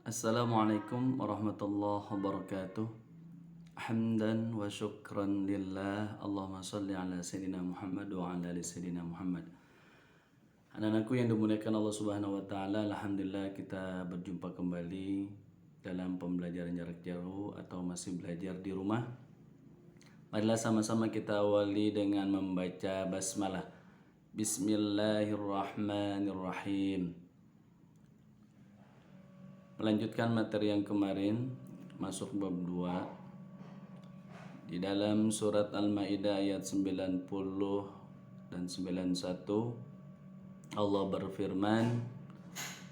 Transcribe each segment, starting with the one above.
Assalamualaikum warahmatullahi wabarakatuh. Hamdan wa syukran lillah. Allahumma salli ala Sayyidina Muhammad wa ala ali Sayyidina Muhammad. Anak-anakku yang dimuliakan Allah Subhanahu wa taala, alhamdulillah kita berjumpa kembali dalam pembelajaran jarak jauh atau masih belajar di rumah. Marilah sama-sama kita awali dengan membaca basmalah. Bismillahirrahmanirrahim. Melanjutkan materi yang kemarin, masuk bab 2 di dalam surat Al-Maidah ayat 90 dan 91. Allah berfirman,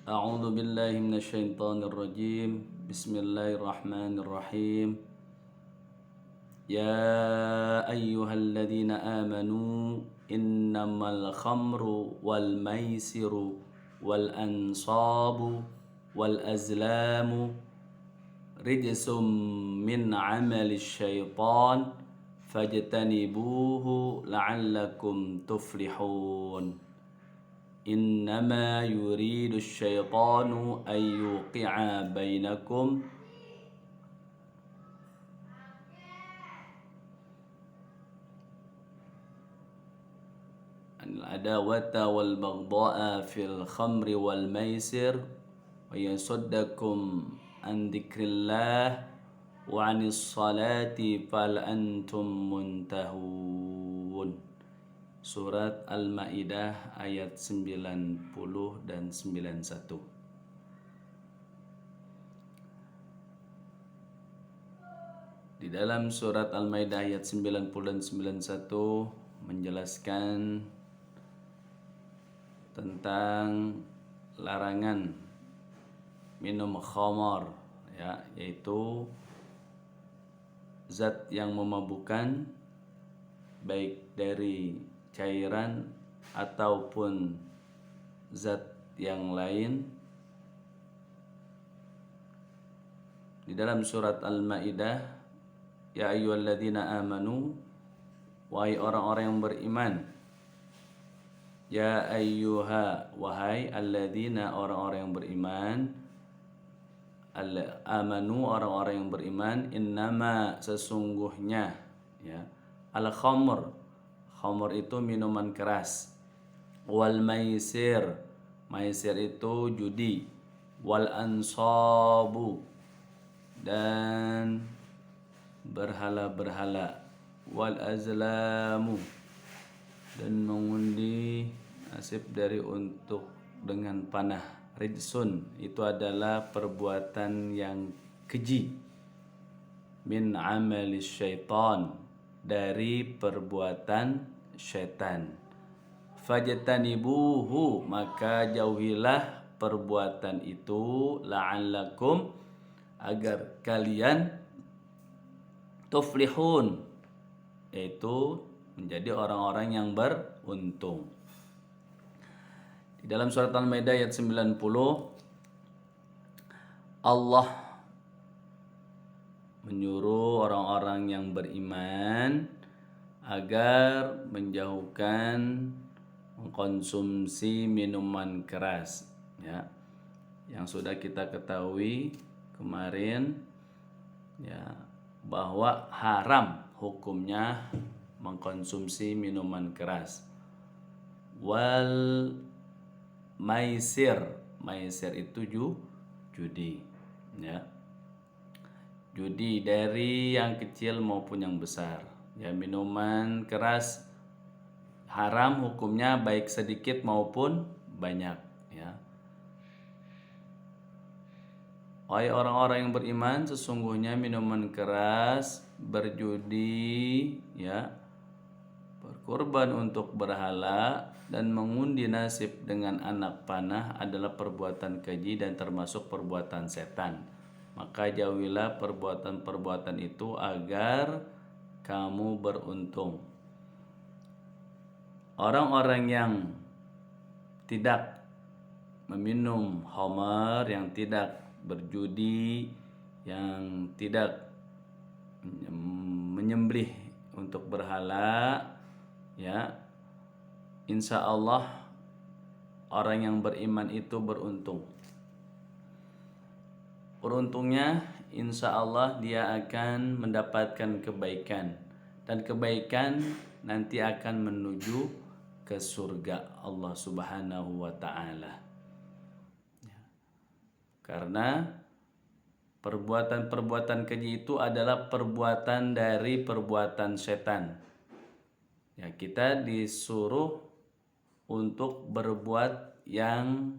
A'udzu billahi minasyaitonir rajim. Bismillahirrahmanirrahim. Ya ayyuhalladzina amanu innamal khamru wal maisiru wal ansabu wal azlamu rijsum min amali syaitan fajtanibuhu la'allakum tuflihun. Innama yuridu syaitanu an yuqi'a bainakum al-adawata wal baghdha'a fil khamri wal maisir wa yasuddakum an dzikrillah wa 'anis salati fal antum muntahun. Surat Al-Maidah ayat 90 dan 91. Di dalam surat Al-Maidah ayat 90 dan 91 menjelaskan tentang larangan minum khamar, ya, yaitu zat yang memabukkan baik dari cairan ataupun zat yang lain. Di dalam surat Al-Maidah, ya ayyuhalladzina amanu, wahai orang-orang yang beriman. Ya ayyuha, wahai alladzina, orang-orang yang beriman. Amanu, orang-orang yang beriman. Innama, sesungguhnya, ya, al-khamr, khamr itu minuman keras. Wal maisir, maisir itu judi. Wal ansabu, dan berhala-berhala. Wal azlamu, dan mengundi nasib dari untuk dengan panah. Rijsun, itu adalah perbuatan yang keji. Min amali syaitan, dari perbuatan syaitan. Fajtanibuhu, maka jauhilah perbuatan itu. La'allakum, agar kalian tuflihun, yaitu menjadi orang-orang yang beruntung. Di dalam surat Al-Maidah ayat 90, Allah menyuruh orang-orang yang beriman agar menjauhkan mengkonsumsi minuman keras, ya, yang sudah kita ketahui kemarin, ya, bahwa haram hukumnya mengkonsumsi minuman keras. Wal maisir, maisir itu judi, ya, judi dari yang kecil maupun yang besar, ya. Minuman keras haram hukumnya baik sedikit maupun banyak, ya. Wahai orang-orang yang beriman, sesungguhnya minuman keras, berjudi, ya, berkorban untuk berhala, dan mengundi nasib dengan anak panah adalah perbuatan keji dan termasuk perbuatan setan. Maka jauhilah perbuatan-perbuatan itu agar kamu beruntung. Orang-orang yang tidak meminum khamar, yang tidak berjudi, yang tidak menyembelih untuk berhala, ya, insya Allah orang yang beriman itu beruntung. beruntungnya insya Allah dia akan mendapatkan kebaikan, dan kebaikan nanti akan menuju ke surga Allah Subhanahu wa taala. Karena perbuatan-perbuatan keji itu adalah perbuatan dari perbuatan setan. Ya, kita disuruh untuk berbuat yang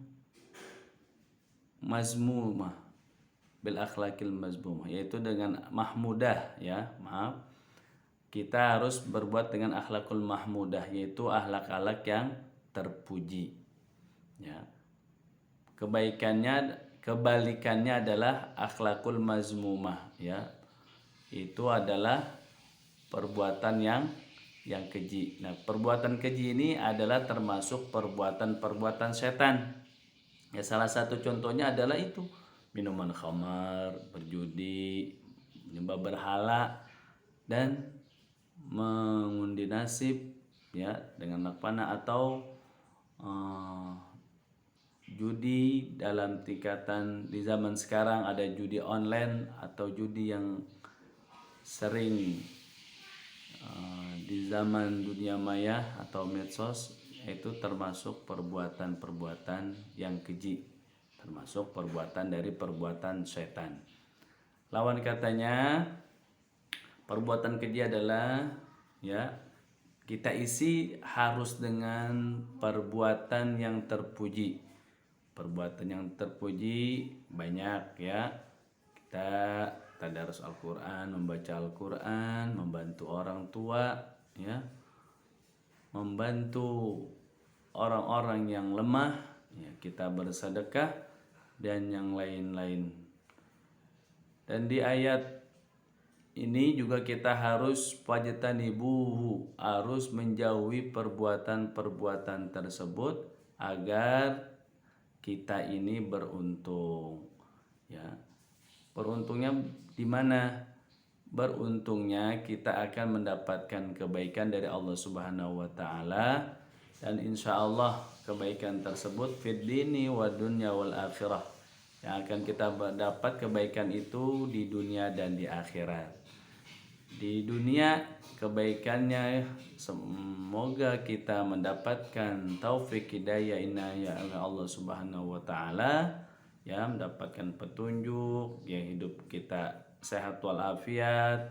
mazmumah, bil akhlakil mazmumah, yaitu dengan mahmudah, ya, maaf. Kita harus berbuat dengan akhlakul mahmudah, yaitu akhlak-akhlak yang terpuji. Ya. Kebalikannya adalah akhlakul mazmumah, ya. Itu adalah perbuatan yang keji. Nah, perbuatan keji ini adalah termasuk perbuatan-perbuatan setan. Ya, salah satu contohnya adalah itu, minuman khamar, berjudi, menyembah berhala, dan mengundi nasib, ya, dengan anak panah, atau judi dalam tingkatan di zaman sekarang ada judi online atau judi yang sering di zaman dunia maya atau medsos, itu termasuk perbuatan-perbuatan yang keji, termasuk perbuatan dari perbuatan setan. Lawan katanya perbuatan keji adalah, ya, kita isi harus dengan perbuatan yang terpuji. Perbuatan yang terpuji banyak, ya. Kita tadarus Al-Quran, membaca Al-Quran, membantu orang tua, ya, membantu orang-orang yang lemah, ya, kita bersedekah, dan yang lain-lain. Dan di ayat ini juga kita harus fajtanibuhu, harus menjauhi perbuatan-perbuatan tersebut agar kita ini beruntung, ya. Beruntungnya di mana? Beruntungnya kita akan mendapatkan kebaikan dari Allah Subhanahu wa taala, dan insya Allah kebaikan tersebut fid dini wa dunya wal akhirah, yang akan kita dapat kebaikan itu di dunia dan di akhirat. Di dunia kebaikannya semoga kita mendapatkan taufik hidayah inayah oleh Allah Subhanahu wa taala, ya, mendapatkan petunjuk, ya, hidup kita sehat walafiat,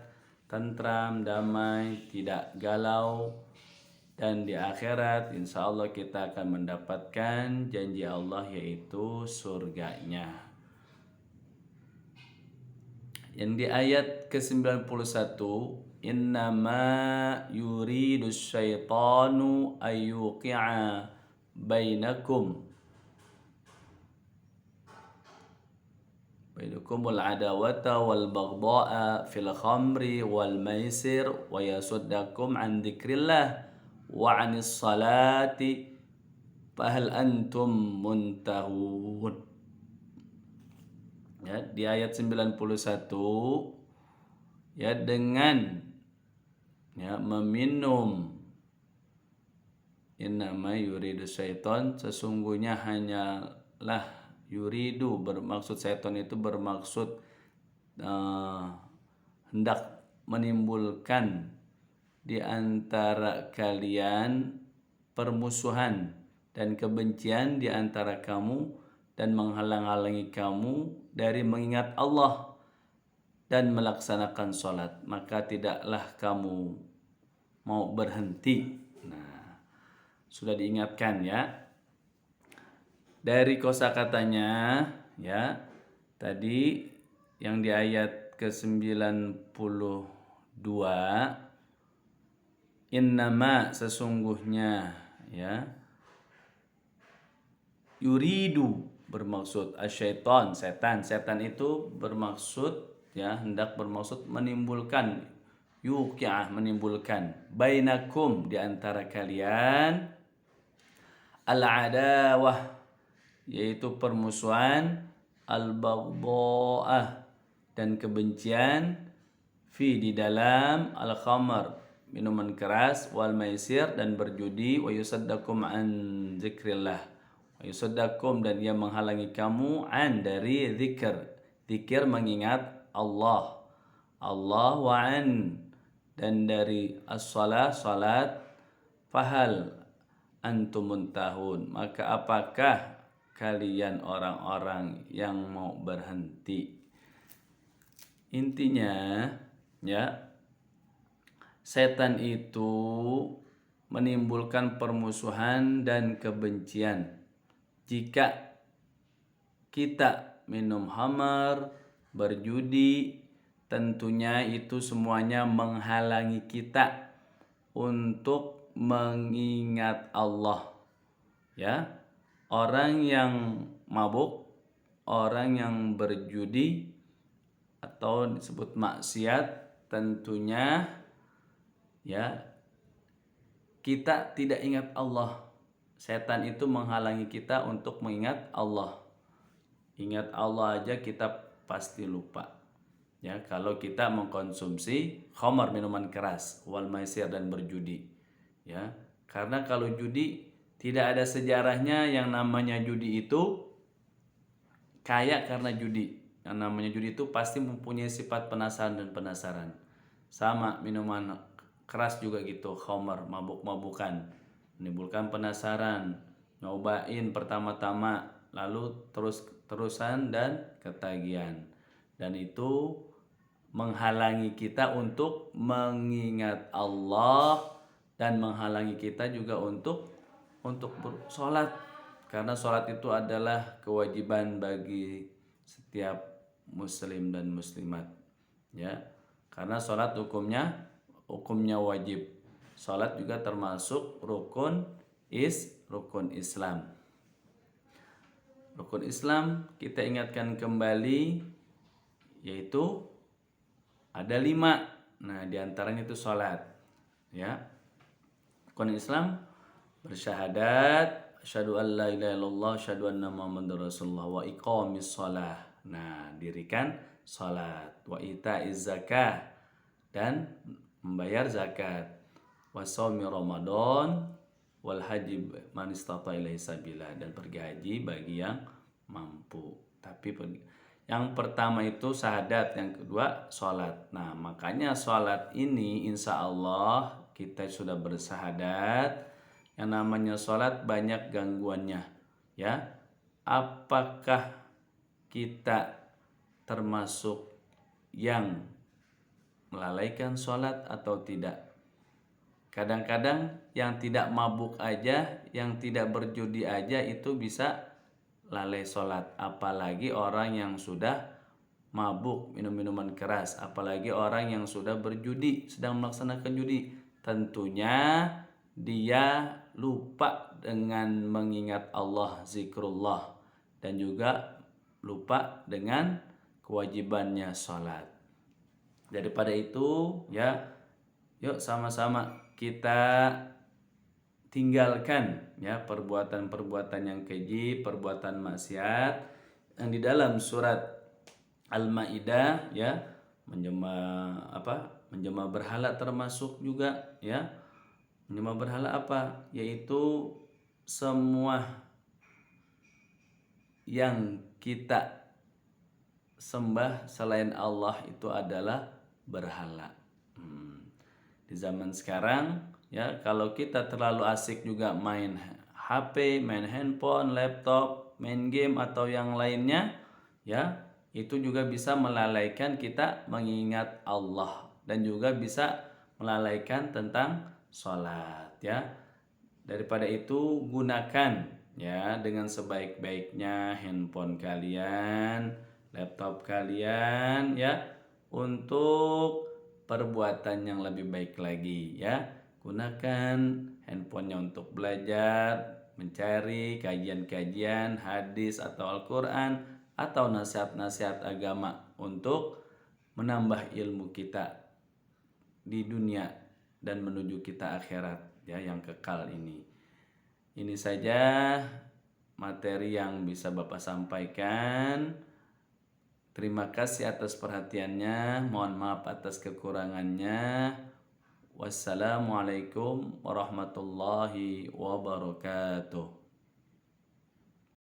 tentram, damai, tidak galau, dan di akhirat insya Allah kita akan mendapatkan janji Allah, yaitu surganya. Yang di ayat ke-91, innama yuridu syaitanu ayyuqi'a bainakumul adawata wal baghdha'a fil khamri wal maisir wa yasuddakum an dzikrillah wa 'anis salati fahal antum muntahun. Ya, di ayat 91, ya, dengan, ya, meminum, innama yuridu syaiton, sesungguhnya hanyalah, yuridu bermaksud, syaiton itu bermaksud hendak menimbulkan di antara kalian permusuhan dan kebencian di antara kamu, dan menghalang-halangi kamu dari mengingat Allah dan melaksanakan sholat, maka tidaklah kamu mau berhenti. Nah, sudah diingatkan, ya, dari kosakatanya, ya, tadi yang di ayat ke-92, innama, sesungguhnya, ya, yuridu bermaksud asyaiton, setan. Setan itu bermaksud, ya, hendak bermaksud menimbulkan, yuqi'ah, menimbulkan, bainakum, di antara kalian, al-adawah, yaitu permusuhan, al-baghdha'ah, dan kebencian, fi, di dalam, al-khamar, minuman keras, wal maisir, dan berjudi, wa yusaddakum an zikrillah, wa yusaddakum, dan ia menghalangi kamu, an, dari zikr, Zikir mengingat Allah. Allah wa'an. Dan dari as-salah, salat, fahal antumun tahun. Maka apakah kalian orang-orang yang mau berhenti? Intinya, ya, setan itu menimbulkan permusuhan dan kebencian. Jika kita minum khamar, berjudi, tentunya itu semuanya menghalangi kita untuk mengingat Allah. Ya, orang yang mabuk, orang yang berjudi atau disebut maksiat, tentunya ya kita tidak ingat Allah. Setan itu menghalangi kita untuk mengingat Allah. Ingat Allah aja kita pasti lupa. Ya, kalau kita mengkonsumsi khamar, minuman keras, wal maisir, dan berjudi. Ya, karena kalau judi tidak ada sejarahnya yang namanya judi itu kaya karena judi. Yang namanya judi itu pasti mempunyai sifat penasaran dan penasaran. Sama minuman keras juga gitu, khamar, mabuk-mabukan, menimbulkan penasaran, nyobain pertama-tama, lalu terus-terusan dan ketagihan. Dan itu menghalangi kita untuk mengingat Allah dan menghalangi kita juga untuk bersolat, karena sholat itu adalah kewajiban bagi setiap muslim dan muslimat, ya, karena sholat hukumnya wajib. Sholat juga termasuk rukun Islam. Rukun Islam kita ingatkan kembali, yaitu ada 5. Nah, diantaranya itu sholat. Ya, rukun Islam bersyahadat, asyhadu an la ilaha illallah, asyhadu anna muhammadar rasulullah, wa iqamis shalah. Nah, dirikan salat, wa itaiz zakah, dan membayar zakat, wa shaumi ramadan, wal haji man istata ilaihi sabila, dan pergi haji bagi yang mampu. Tapi yang pertama itu syahadat, yang kedua salat. Nah, makanya salat ini insya Allah kita sudah bersyahadat. Yang namanya salat banyak gangguannya, ya. Apakah kita termasuk yang melalaikan sholat atau tidak? Kadang-kadang yang tidak mabuk aja, yang tidak berjudi aja itu bisa lalai sholat. Apalagi orang yang sudah mabuk, minum minuman keras. Apalagi orang yang sudah berjudi, sedang melaksanakan judi. Tentunya dia lupa dengan mengingat Allah, zikrullah, dan juga lupa dengan kewajibannya sholat. Daripada itu, ya, yuk sama-sama kita tinggalkan ya perbuatan-perbuatan yang keji, perbuatan maksiat yang di dalam surat Al-Maidah, ya, menjema berhala termasuk juga, ya. Menjema berhala apa? Yaitu semua yang kita sembah selain Allah itu adalah berhala. Di zaman sekarang, ya, kalau kita terlalu asik juga main HP, main handphone, laptop, main game atau yang lainnya, ya, itu juga bisa melalaikan kita mengingat Allah dan juga bisa melalaikan tentang sholat, ya. Daripada itu gunakan ya dengan sebaik-baiknya handphone kalian, laptop kalian, ya, untuk perbuatan yang lebih baik lagi, ya. Gunakan handphonenya untuk belajar, mencari kajian-kajian hadis atau Al-Quran atau nasihat-nasihat agama untuk menambah ilmu kita di dunia dan menuju kita akhirat, ya, yang kekal ini. Ini saja materi yang bisa Bapak sampaikan. Terima kasih atas perhatiannya. Mohon maaf atas kekurangannya. Wassalamualaikum warahmatullahi wabarakatuh.